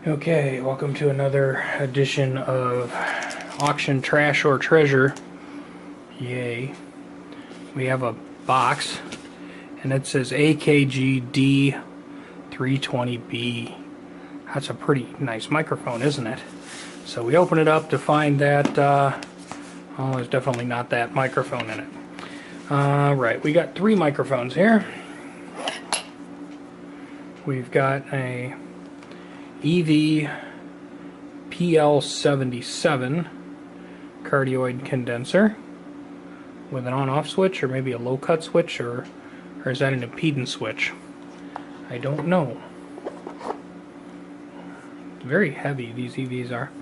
Okay, welcome to another edition of Auction Trash or Treasure. Yay. We have a box, and it says AKG D320B. That's a pretty nice microphone, isn't it? So we open it up to find that, oh, there's definitely not that microphone in it. Right, we got three microphones here. We've got a EV PL77 cardioid condenser with an on-off switch, or maybe a low-cut switch, or is that an impedance switch? I don't know. Very heavy these EVs are.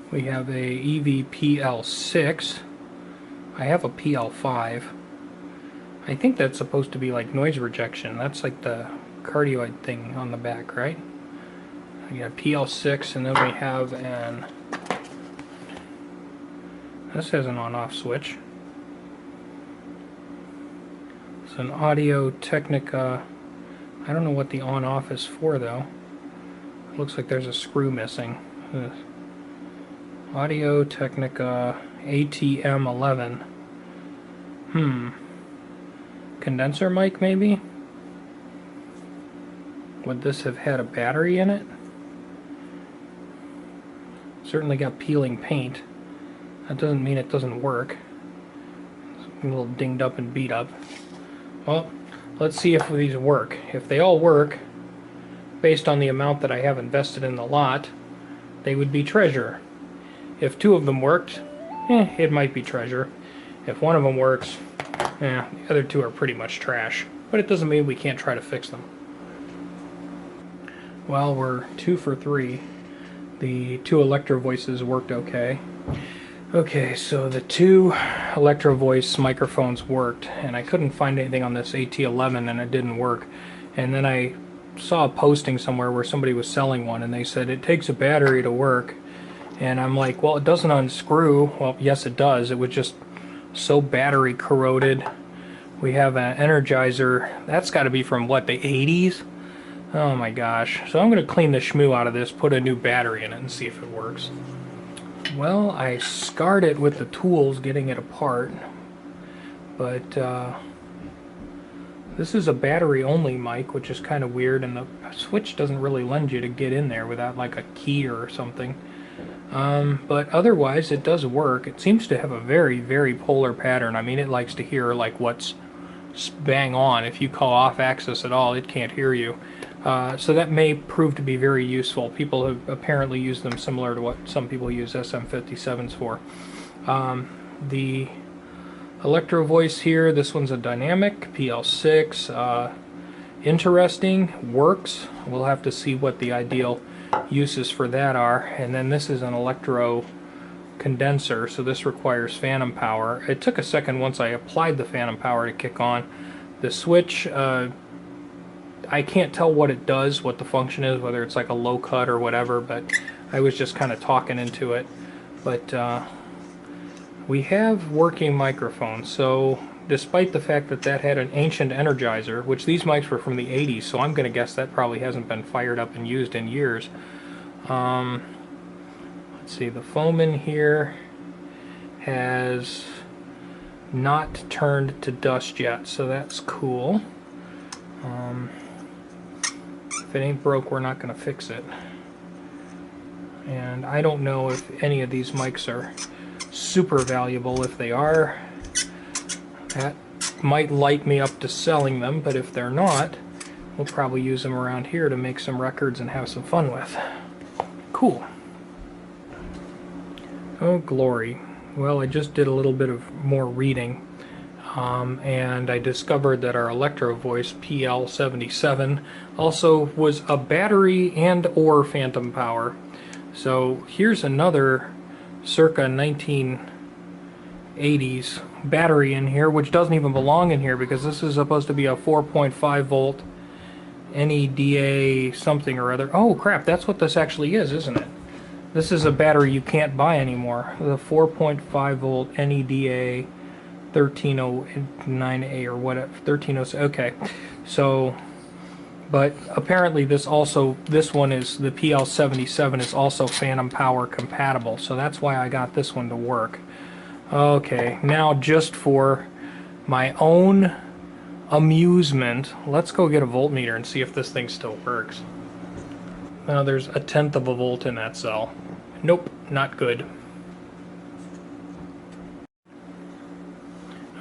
We have a EV PL6. I have a PL5. I think that's supposed to be like noise rejection. That's like the cardioid thing on the back, right? We got PL6, and then we have this has an on-off switch. It's an Audio Technica. I don't know what the on-off is for though. It looks like there's a screw missing. Audio Technica ATM11. Condenser mic maybe? Would this have had a battery in it? Certainly got peeling paint. That doesn't mean it doesn't work. It's a little dinged up and beat up. Well, let's see if these work. If they all work, based on the amount that I have invested in the lot, they would be treasure. If two of them worked, it might be treasure. If one of them works, the other two are pretty much trash. But it doesn't mean we can't try to fix them. Well, we're 2 for 3. The two Electro-voices worked okay. Okay, so the two Electro-voice microphones worked, and I couldn't find anything on this AT11, and it didn't work. And then I saw a posting somewhere where somebody was selling one, and they said it takes a battery to work. And I'm like, well, it doesn't unscrew. Well, yes, it does. It was just so battery corroded. We have an Energizer. That's got to be from, what, the 80s? Oh my gosh. So I'm going to clean the schmoo out of this, put a new battery in it, and see if it works. Well, I scarred it with the tools getting it apart, but this is a battery-only mic, which is kind of weird, and the switch doesn't really lend you to get in there without like a key or something. But otherwise, it does work. It seems to have a very, very polar pattern. I mean, it likes to hear like what's bang on. If you call off axis at all, it can't hear you. So that may prove to be very useful. People have apparently used them similar to what some people use SM57s for. The Electro-voice here, this one's a dynamic, PL6. Interesting, works. We'll have to see what the ideal uses for that are. And then this is an electro condenser, so this requires phantom power. It took a second once I applied the phantom power to kick on. The switch, I can't tell what it does, what the function is, whether it's like a low cut or whatever, but I was just kind of talking into it. But we have working microphones, so despite the fact that that had an ancient Energizer, which these mics were from the 80s, so I'm going to guess that probably hasn't been fired up and used in years. Let's see, the foam in here has not turned to dust yet, so that's cool. If it ain't broke, we're not going to fix it. And I don't know if any of these mics are super valuable. If they are, that might light me up to selling them, but if they're not, we'll probably use them around here to make some records and have some fun with. Cool. Oh, glory. Well, I just did a little bit of more reading. And I discovered that our Electro-voice PL77 also was a battery and or phantom power. So here's another circa 1980s battery in here, which doesn't even belong in here because this is supposed to be a 4.5 volt NEDA something or other. Oh crap, that's what this actually is, isn't it? This is a battery you can't buy anymore. The 4.5 volt NEDA 1309A or whatever, 1306. Okay, so But apparently this one is, the PL77 is also Phantom Power compatible, so that's why I got this one to work. Okay, now just for my own amusement, let's go get a voltmeter and see if this thing still works. Now there's 1/10 of a volt in that cell. Nope, not good.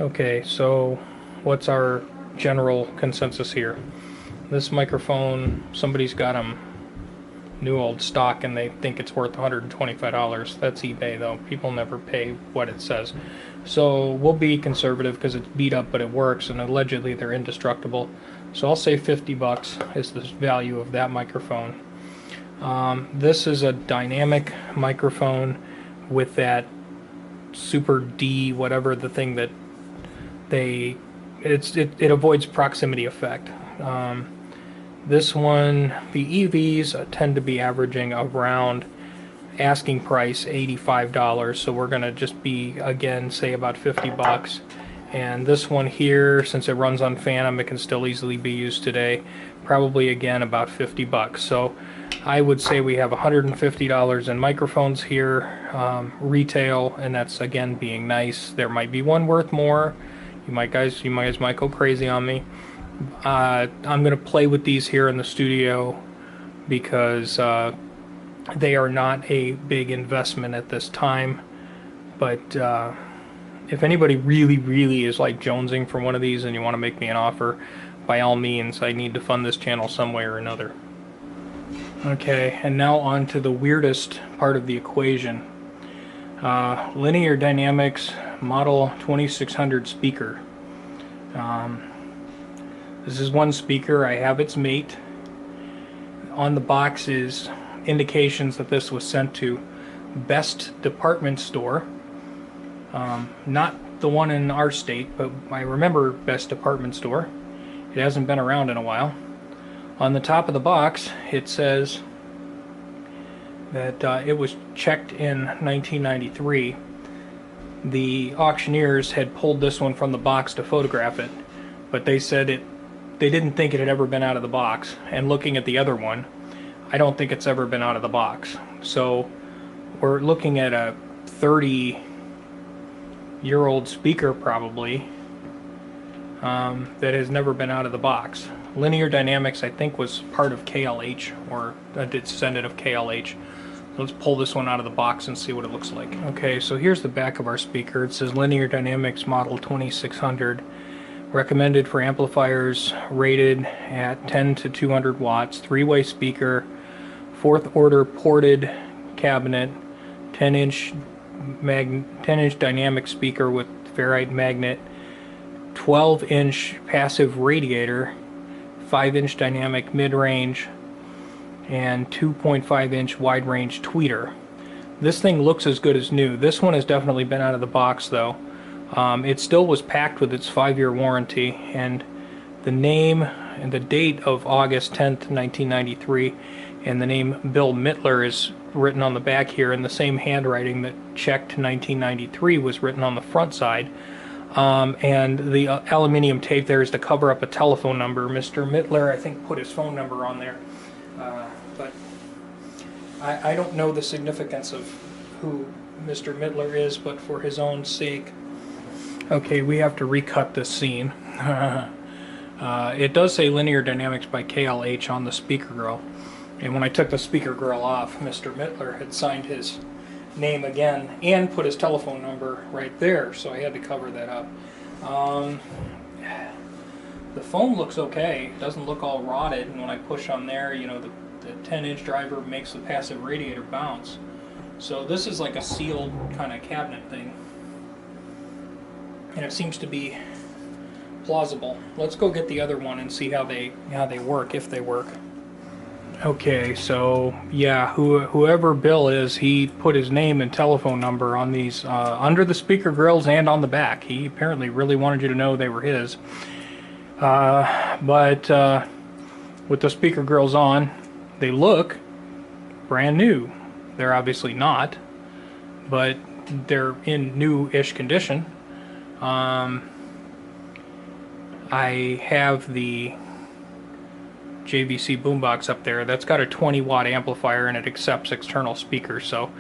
Okay, so what's our general consensus here? This microphone, somebody's got them new old stock and they think it's worth $125. That's eBay though. People never pay what it says. So we'll be conservative because it's beat up but it works, and allegedly they're indestructible. So I'll say 50 bucks is the value of that microphone. This is a dynamic microphone with that Super D, whatever the thing that it avoids proximity effect. This one, the EVs tend to be averaging around asking price $85, so we're gonna just be, again, say about 50 bucks. And this one here, since it runs on Phantom, it can still easily be used today, probably again about 50 bucks. So I would say we have $150 in microphones here, retail, and that's again being nice. There might be one worth more. You guys might go crazy on me. I'm gonna play with these here in the studio because they are not a big investment at this time. But if anybody really is like jonesing for one of these and you want to make me an offer, by all means. I need to fund this channel some way or another. Okay, and now on to the weirdest part of the equation. Linear Dynamics Model 2600 speaker. This is one speaker. I have its mate. On the box is indications that this was sent to Best Department Store. Not the one in our state, but I remember Best Department Store. It hasn't been around in a while. On the top of the box it says that it was checked in 1993. The auctioneers had pulled this one from the box to photograph it, but they said they didn't think it had ever been out of the box. And looking at the other one, I don't think it's ever been out of the box. So we're looking at a 30-year-old speaker probably that has never been out of the box. Linear Dynamics, I think, was part of KLH, or a descendant of KLH. Let's pull this one out of the box and see what it looks like. Okay, so here's the back of our speaker. It says Linear Dynamics Model 2600. Recommended for amplifiers rated at 10 to 200 watts. Three-way speaker. Fourth order ported cabinet. 10-inch dynamic speaker with ferrite magnet. 12-inch passive radiator. 5-inch dynamic mid-range, and 2.5-inch wide-range tweeter. This thing looks as good as new. This one has definitely been out of the box though. It still was packed with its 5-year warranty, and the name and the date of August 10th, 1993, and the name Bill Mittler is written on the back here in the same handwriting that checked 1993 was written on the front side. And the aluminium tape there is to cover up a telephone number. Mr. Mittler, I think, put his phone number on there. But I don't know the significance of who Mr. Mittler is, but for his own sake. Okay, we have to recut this scene. It does say Linear Dynamics by KLH on the speaker grill. And when I took the speaker grill off, Mr. Mittler had signed his name again and put his telephone number right there, so I had to cover that up. The foam looks okay. It doesn't look all rotted, and when I push on there, you know, the 10-inch driver makes the passive radiator bounce. So this is like a sealed kind of cabinet thing, and it seems to be plausible. Let's go get the other one and see how they work, if they work. Okay, so yeah, whoever Bill is, he put his name and telephone number on these under the speaker grills and on the back. He apparently really wanted you to know they were his. But with the speaker grills on, they look brand new. They're obviously not, but they're in new-ish condition. I have the JVC boombox up there. That's got a 20-watt amplifier and it accepts external speakers, so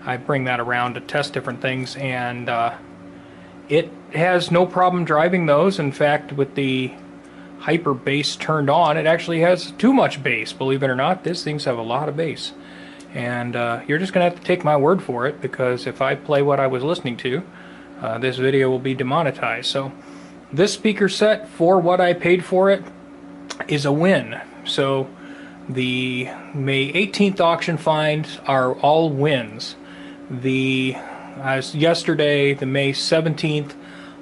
I bring that around to test different things, and it has no problem driving those. In fact, with the hyper bass turned on, it actually has too much bass. Believe it or not, these things have a lot of bass. And you're just going to have to take my word for it, because if I play what I was listening to, this video will be demonetized. So this speaker set, for what I paid for it, is a win. So the May 18th auction finds are all wins. Yesterday, the May 17th,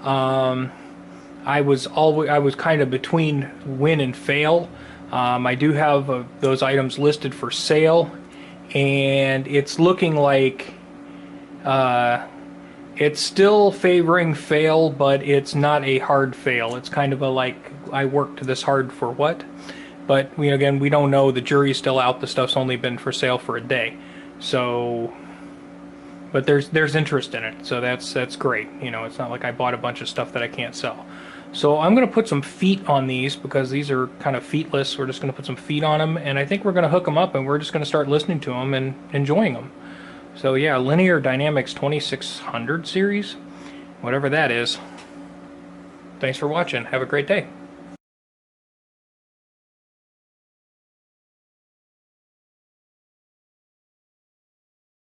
I was kind of between win and fail. I do have those items listed for sale, and it's looking like it's still favoring fail, but it's not a hard fail. It's kind of a like, I worked this hard for what? But again, we don't know. The jury's still out. The stuff's only been for sale for a day, so. But there's interest in it, so that's great. It's not like I bought a bunch of stuff that I can't sell. So I'm going to put some feet on these, because these are kind of feetless. We're just going to put some feet on them, and I think we're going to hook them up, and we're just going to start listening to them and enjoying them. So yeah, Linear Dynamics 2600 series, whatever that is. Thanks for watching. Have a great day.